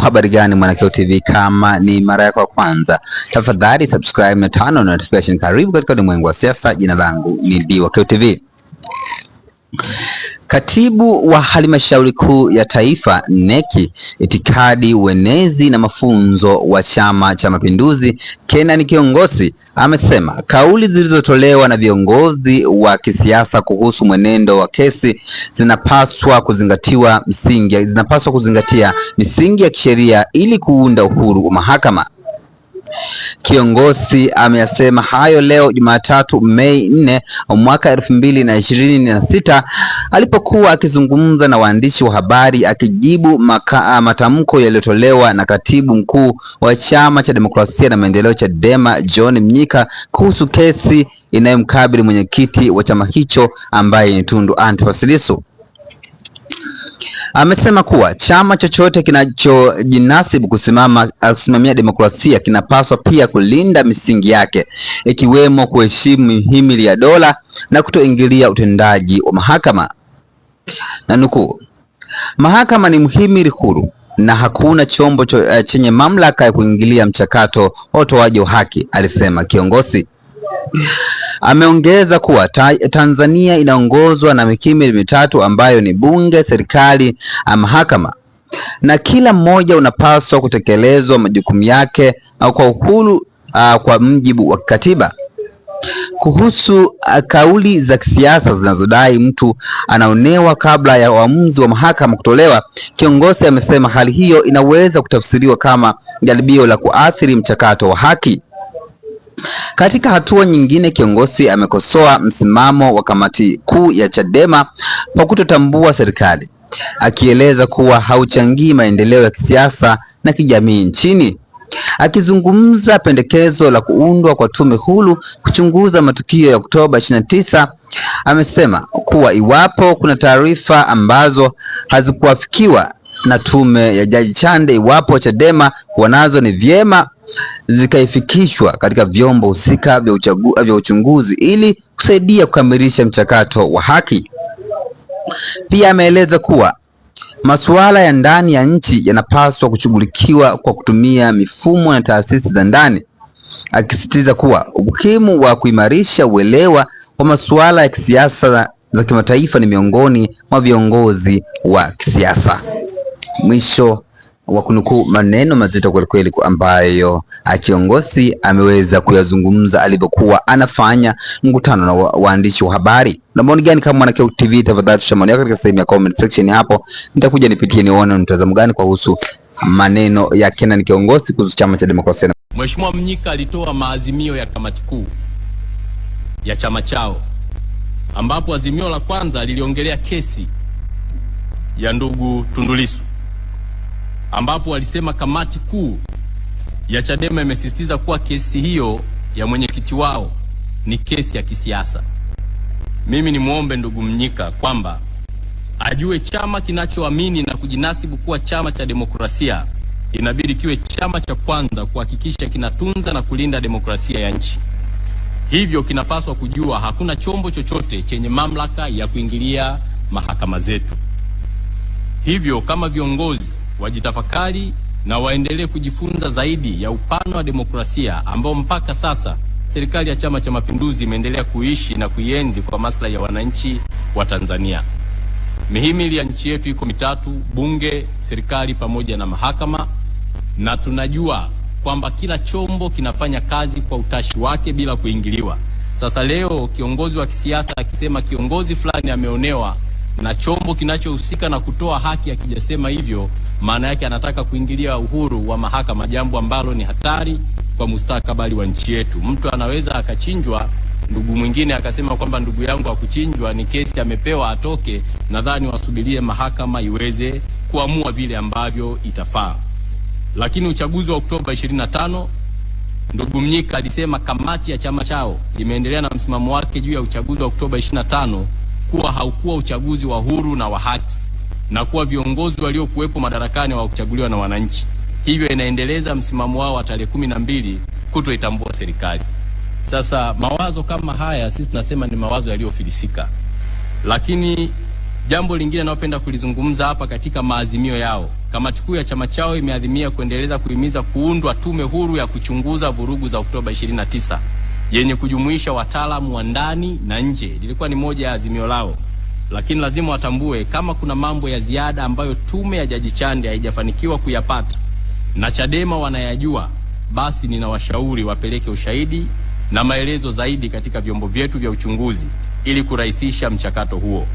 Habari gani Mwanakyeo TV, kama ni mara yako ya kwanza tafadhali subscribe na turn on notification. Karibu katika ulimwengu wa siasa. Jina langu ni Mwanakyeo TV. Katibu wa Halmashauri Kuu ya Taifa NEC, itikadi, uenezi na mafunzo wa Chama cha Mapinduzi, Kenan Kiongosi amesema kauli zilizotolewa na viongozi wa kisiasa kuhusu mwenendo wa kesi zinapaswa kuzingatia misingi ya kisheria ili kuunda uhuru wa mahakama. Kiongosi ameyasema hayo leo Jumatatu Mei 4 mwaka 2026 alipokuwa akizungumza na waandishi wa habari akijibu matamko yaliyotolewa na Katibu Mkuu wa Chama cha Demokrasia na Maendeleo Chadema John Mnyika kuhusu kesi inayomkabili mwenyekiti wa chama hicho ambaye ni Tundu Antipas Lissu. Amesema kuwa chama chochote kinachojinasibu kusimamia demokrasia kinapaswa pia kulinda misingi yake, ikiwemo kuheshimu mihimili ya dola na kutoingilia utendaji wa mahakama. Na nukuu, mahakama ni mhimili huru na hakuna chombo chenye mamlaka ya kuingilia mchakato wa utoaji wa haki, alisema Kiongosi. Ameongeza kuwa Tanzania inaongozwa na mihimili mitatu ambayo ni bunge, serikali na mahakama, na kila mmoja unapaswa kutekelezwa majukumu yake kwa uhuru kwa mujibu wa katiba. Kuhusu kauli za kisiasa zinazodai mtu anaonewa kabla ya uamuzi wa mahakama kutolewa, Kiongosi amesema hali hiyo inaweza kutafsiriwa kama jaribio la kuathiri mchakato wa haki. Katika hatua nyingine, Kiongosi amekosoa msimamo wa kamati kuu ya Chadema kwa kutotambua serikali, akieleza kuwa hauchangii maendeleo ya kisiasa na kijamii nchini. Akizungumza pendekezo la kuundwa kwa tume huru kuchunguza matukio ya Oktoba 29, amesema kuwa iwapo kuna taarifa ambazo hazikuafikiwa na tume ya Jaji Chande, iwapo Chadema wanazo, ni vyema zikaifikishwa katika vyombo husika vya uchunguzi ili kusaidia kukamilisha mchakato wa haki. Pia ameeleza kuwa masuala ya ndani ya nchi yanapaswa kushughulikiwa kwa kutumia mifumo na taasisi za ndani, akisisitiza kuwa umuhimu wa kuimarisha uelewa wa masuala ya kisiasa za kimataifa ni miongoni mwa viongozi wa kisiasa. Mwisho wa kunukuu maneno mazito kwelikweli ambayo Kiongosi ameweza kuyazungumza alipokuwa anafanya mkutano na waandishi wa habari. Na maoni gani kama Mwanakyeo TV? Tafadhali share maoni yako katika sehemu ya comment section hapo. Nitakuja nipitie nione mtazamo gani kuhusu maneno ya Kenan Kiongosi kuhusu Chama cha Demokrasia. Mheshimiwa Mnyika alitoa maazimio ya kamati kuu ya chama chao, ambapo azimio la kwanza liliongelea kesi ya ndugu Tundu Lissu, ambapo walisema kamati kuu ya Chadema imesisitiza kuwa kesi hiyo ya mwenyekiti wao ni kesi ya kisiasa. Mimi ni muombe ndugu Mnyika kwamba ajue chama kinachoamini na kujinasibu kuwa chama cha demokrasia inabidi kiwe chama cha kwanza kuhakikisha kinatunza na kulinda demokrasia ya nchi. Hivyo kinapaswa kujua hakuna chombo chochote chenye mamlaka ya kuingilia mahakama zetu. Hivyo kama viongozi wajitafakari na waendelee kujifunza zaidi ya upano wa demokrasia ambao mpaka sasa serikali ya Chama cha Mapinduzi imeendelea kuishi na kuienzi kwa maslahi ya wananchi wa Tanzania. Mihimili ya nchi yetu iko mitatu: bunge, serikali pamoja na mahakama, na tunajua kwamba kila chombo kinafanya kazi kwa utashi wake bila kuingiliwa. Sasa leo kiongozi wa kisiasa akisema kiongozi fulani ameonewa na chombo kinachohusika na kutoa haki akijasema hivyo, maana yake anataka kuingilia uhuru wa mahakama, jambo ambalo ni hatari kwa mustakabali wa nchi yetu. Mtu anaweza akachinjwa, ndugu mwingine akasema kwamba ndugu yangu hakuchinjwa, ni kesi amepewa atoke. Nadhani wasubirie mahakama iweze kuamua vile ambavyo itafaa. Lakini uchaguzi wa Oktoba 25, ndugu Mnyika alisema kamati ya chama chao imeendelea na msimamo wake juu ya uchaguzi wa Oktoba 25 kuwa haukuwa uchaguzi wa huru na wa haki, na kuwa viongozi waliokuwepo madarakani hawakuchaguliwa na wananchi. Hivyo inaendeleza msimamo wao wa tarehe 12 kutoitambua serikali. Sasa mawazo kama haya sisi tunasema ni mawazo yaliyofilisika. Lakini Jambo lingine naopenda kulizungumza hapa, katika maazimio yao, kamati kuu ya chama chao imeadhimia kuendeleza kuhimiza kuundwa tume huru ya kuchunguza vurugu za Oktoba 29 yenye kujumuisha wataalamu wa ndani na nje. Lilikuwa ni moja ya azimio lao, lakini lazima watambue kama kuna mambo ya ziada ambayo tume ya Jaji Chande haijafanikiwa kuyapata na Chadema wanayajua, basi ninawashauri wapeleke ushahidi na maelezo zaidi katika vyombo vyetu vya uchunguzi ili kurahisisha mchakato huo.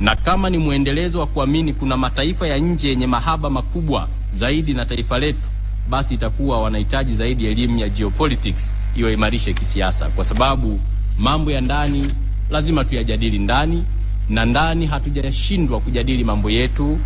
Na kama ni muendelezo wa kuamini kuna mataifa ya nje yenye mahaba makubwa zaidi na taifa letu, basi itakuwa wanahitaji zaidi elimu ya geopolitics iwaimarishe kisiasa, kwa sababu mambo ya ndani lazima tuyajadili ndani, na ndani hatujashindwa kujadili mambo yetu